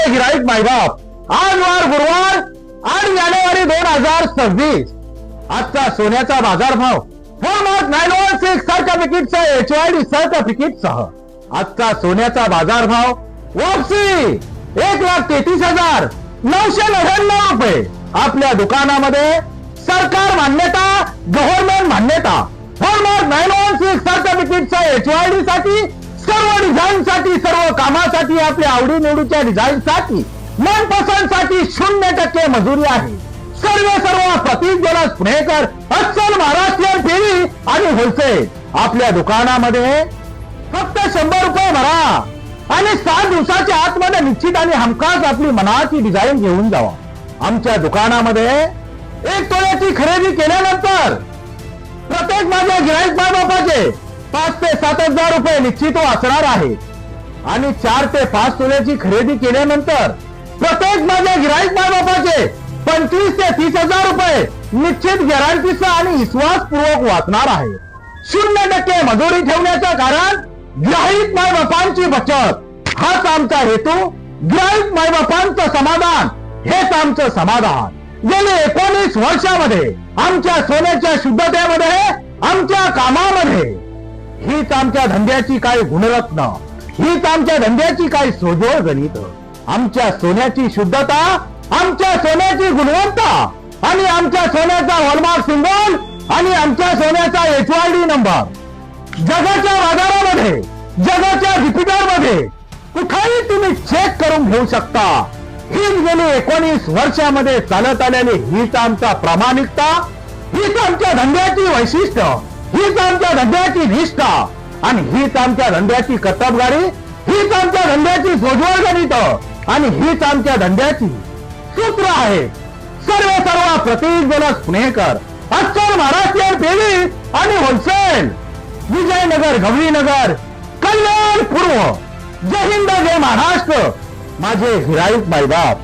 गिराईक मायबाप, आज वार गुरुवार 8 जानेवारी 2026. आजचा सोन्याचा बाजारभाव फॉर्मात 916 सर्टिफिकेटचा HYD सर्टिफिकेटसह आजचा सोन्याचा बाजारभाव वापसी 1,33,999 रुपये. आपल्या दुकानामध्ये सरकार मान्यता, गव्हर्नमेंट मान्यता, फॉर्मात 916 सर्टिफिकेटचा HYD साठी, सर्व डिझाईन साठी, सर्व कामासाठी, आपल्या आवडीनिवडीच्या डिझाईन साठी, मनपसंत साठी 0% मजुरी आहे. सर्व प्रतीक जोनास पुणेकर, अस्सल महाराष्ट्रीयन फेरी आणि होलसेल. आपल्या दुकानामध्ये फक्त 100 रुपये भरा आणि 7 दिवसाच्या आतमध्ये निश्चित आणि हमखास आपली मनाची डिझाईन घेऊन जावा. आमच्या दुकानामध्ये 1 तोळ्याची खरेदी केल्यानंतर प्रत्येक माझ्या गिराईक मायबापाचे 5 ते 7,000 रुपये निश्चित असणार आहे आणि 4 ते 5 तोळ्याची खरेदी केल्यानंतर प्रत्येक माझ्या गिराईक मायबापाचे 25 ते 30,000 रुपये निश्चित गॅरंटीसह आणि विश्वासपूर्वक वाचणार आहे. 0% मजुरी ठेवण्याचं कारण गिराईक मायबापांची बचत हाच आमचा हेतू. गिराईक मायबापांचं समाधान हेच आमचं समाधान. गेले 19 वर्षामध्ये आमच्या सोन्याच्या शुद्धतेमध्ये, आमच्या कामामध्ये हीच आमच्या धंद्याची काही गुणरत्न, हीच आमच्या धंद्याची काही सोजवळ गणित. आमच्या सोन्याची शुद्धता, आमच्या सोन्याची गुणवत्ता आणि आमच्या सोन्याचा हॉलमार्क सिंबल आणि आमच्या सोन्याचा HYD नंबर जगाच्या बाजारामध्ये, जगाच्या रिपीटरमध्ये कुठेही तुम्ही चेक करून घेऊ शकता. हीच गेली 19 वर्षामध्ये चालत आलेली हीच आमचा प्रामाणिकता, हीच आमच्या धंद्याची वैशिष्ट्य, हीच आमच्या धंद्याची निष्ठा आणि हीच आमच्या धंद्याची कर्तबगारी, हीच आमच्या धंद्याची सोजवळ गणित आणि हीच आमच्या धंद्याची सूत्र आहे. सर्व प्रतीक जोनास पुणेकर, अस्सल महाराष्ट्रीयन फेरी आणि होलसेल, विजयनगर, गवळीनगर, कल्याण पूर्व. जय हिंद, जय महाराष्ट्र. माझे गिराईक मायबाप.